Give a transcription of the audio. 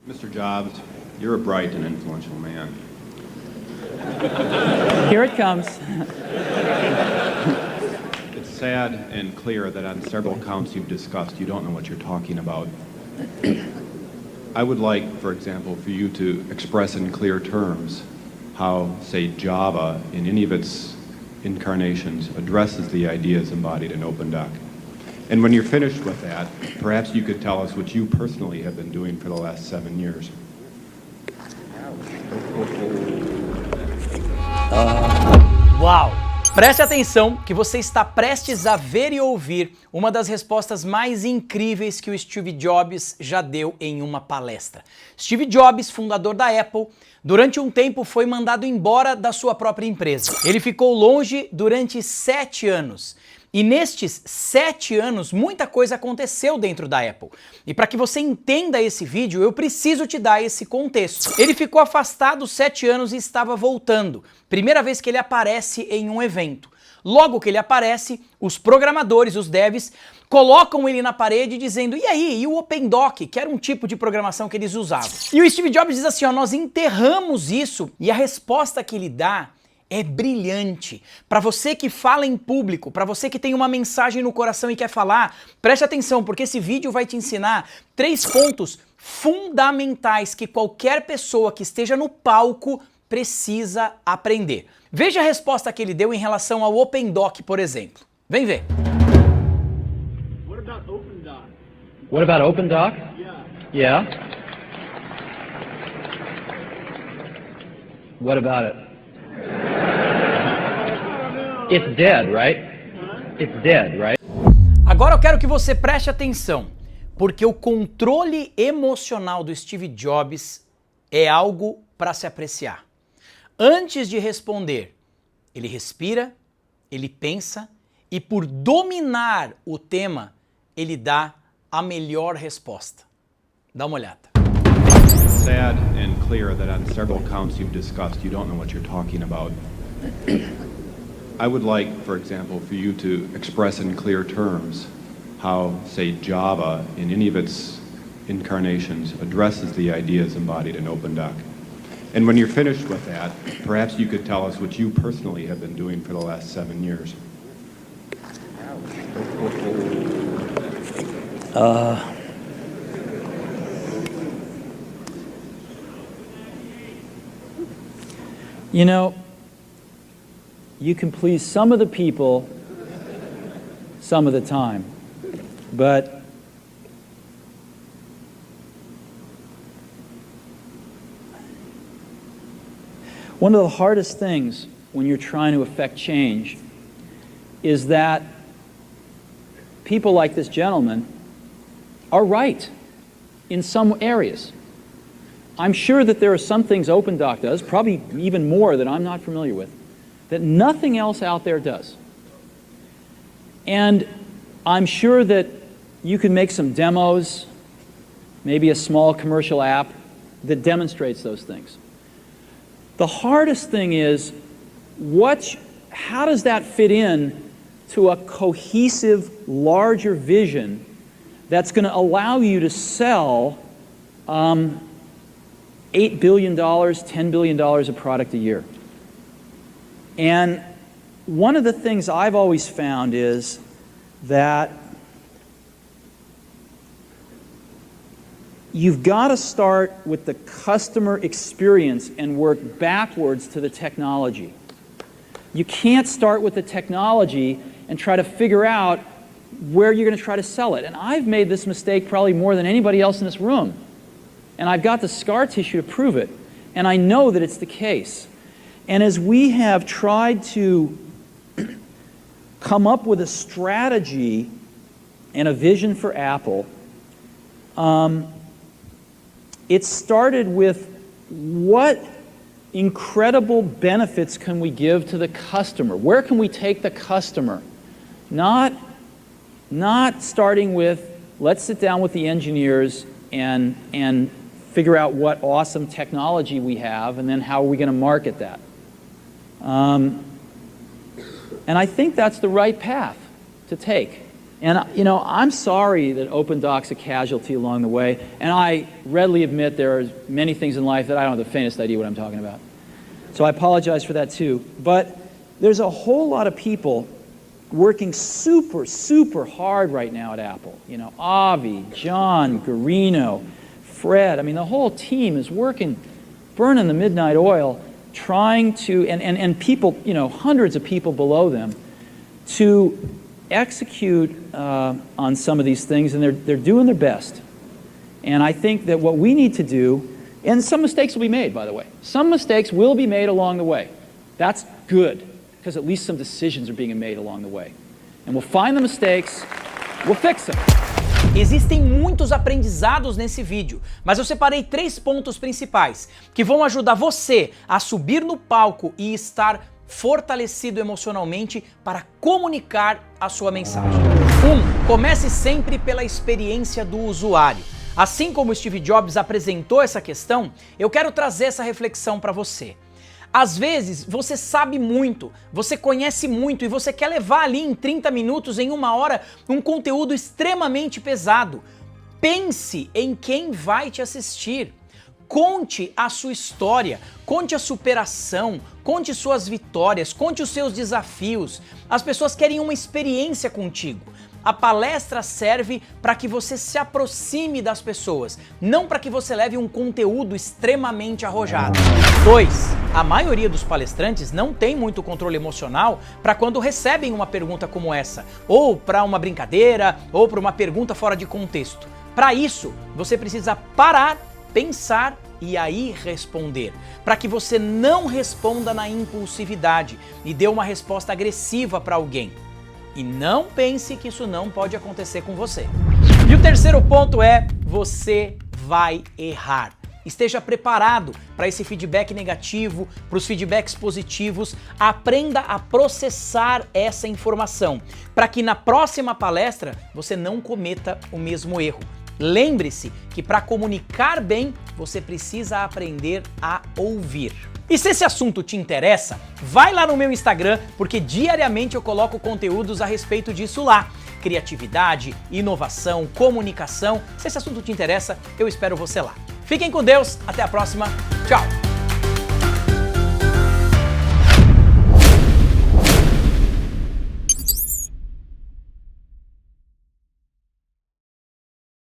Mr. Jobs, you're a bright and influential man. Here it comes. It's sad and clear that on several counts you've discussed, you don't know what you're talking about. I would like, for example, for you to express in clear terms how, say, Java, in any of its incarnations, addresses the ideas embodied in OpenDoc. And when you're finished with that, perhaps you could tell us what you personally have been doing for the last 7 years. Uau! Preste atenção que você está prestes a ver e ouvir uma das respostas mais incríveis que o Steve Jobs já deu em uma palestra. Steve Jobs, fundador da Apple, durante um tempo foi mandado embora da sua própria empresa. Ele ficou longe durante 7 anos. E nestes 7 anos, muita coisa aconteceu dentro da Apple. E para que você entenda esse vídeo, eu preciso te dar esse contexto. Ele ficou afastado 7 anos e estava voltando. Primeira vez que ele aparece em um evento. Logo que ele aparece, os programadores, os devs, colocam ele na parede dizendo: e aí, e o OpenDoc, que era um tipo de programação que eles usavam. E o Steve Jobs diz assim, ó, nós enterramos isso. E a resposta que ele dá é brilhante. Para você que fala em público, para você que tem uma mensagem no coração e quer falar, preste atenção, porque esse vídeo vai te ensinar 3 pontos fundamentais que qualquer pessoa que esteja no palco precisa aprender. Veja a resposta que ele deu em relação ao OpenDoc, por exemplo. Vem ver. What about OpenDoc? What about OpenDoc? Yeah. Yeah. What about it? It's dead, right? It's dead, right? Agora eu quero que você preste atenção, porque o controle emocional do Steve Jobs é algo para se apreciar. Antes de responder, ele respira, ele pensa e, por dominar o tema, ele dá a melhor resposta. Dá uma olhada. It's sad and clear that on several counts you've discussed, you don't know what you're talking about. I would like, for example, for you to express in clear terms how, say, Java, in any of its incarnations, addresses the ideas embodied in OpenDoc. And when you're finished with that, perhaps you could tell us what you personally have been doing for the last 7 years. You know, you can please some of the people some of the time, but one of the hardest things when you're trying to affect change is that people like this gentleman are right in some areas. I'm sure that there are some things OpenDoc does, probably even more that I'm not familiar with, that nothing else out there does. And I'm sure that you can make some demos, maybe a small commercial app that demonstrates those things. The hardest thing is, how does that fit in to a cohesive, larger vision that's going to allow you to sell $8 billion, $10 billion of product a year? And one of the things I've always found is that you've got to start with the customer experience and work backwards to the technology. You can't start with the technology and try to figure out where you're going to try to sell it. And I've made this mistake probably more than anybody else in this room. And I've got the scar tissue to prove it. And I know that it's the case. And as we have tried to come up with a strategy and a vision for Apple, it started with what incredible benefits can we give to the customer? Where can we take the customer? Not starting with, let's sit down with the engineers and figure out what awesome technology we have, and then how are we going to market that. And I think that's the right path to take. And, I'm sorry that open doc's a casualty along the way, and I readily admit there are many things in life that I don't have the faintest idea what I'm talking about. So I apologize for that too. But there's a whole lot of people working super, super hard right now at Apple. Avi, John, Garino, Fred, the whole team is working, burning the midnight oil, trying to, and people, hundreds of people below them, to execute on some of these things, and they're doing their best. And I think that what we need to do, and some mistakes will be made, by the way. Some mistakes will be made along the way. That's good, because at least some decisions are being made along the way. And we'll find the mistakes, we'll fix them. Existem muitos aprendizados nesse vídeo, mas eu separei 3 pontos principais que vão ajudar você a subir no palco e estar fortalecido emocionalmente para comunicar a sua mensagem. 1. Comece sempre pela experiência do usuário. Assim como Steve Jobs apresentou essa questão, eu quero trazer essa reflexão para você. Às vezes, você sabe muito, você conhece muito e você quer levar ali em 30 minutos, em 1 hora, um conteúdo extremamente pesado. Pense em quem vai te assistir. Conte a sua história, conte a superação, conte suas vitórias, conte os seus desafios. As pessoas querem uma experiência contigo. A palestra serve para que você se aproxime das pessoas, não para que você leve um conteúdo extremamente arrojado. 2. A maioria dos palestrantes não tem muito controle emocional para quando recebem uma pergunta como essa, ou para uma brincadeira, ou para uma pergunta fora de contexto. Para isso, você precisa parar, pensar e aí responder, para que você não responda na impulsividade e dê uma resposta agressiva para alguém. E não pense que isso não pode acontecer com você. E o terceiro ponto é: você vai errar. Esteja preparado para esse feedback negativo, para os feedbacks positivos. Aprenda a processar essa informação, para que na próxima palestra você não cometa o mesmo erro. Lembre-se que para comunicar bem, você precisa aprender a ouvir. E se esse assunto te interessa, vai lá no meu Instagram, porque diariamente eu coloco conteúdos a respeito disso lá. Criatividade, inovação, comunicação. Se esse assunto te interessa, eu espero você lá. Fiquem com Deus, até a próxima, tchau!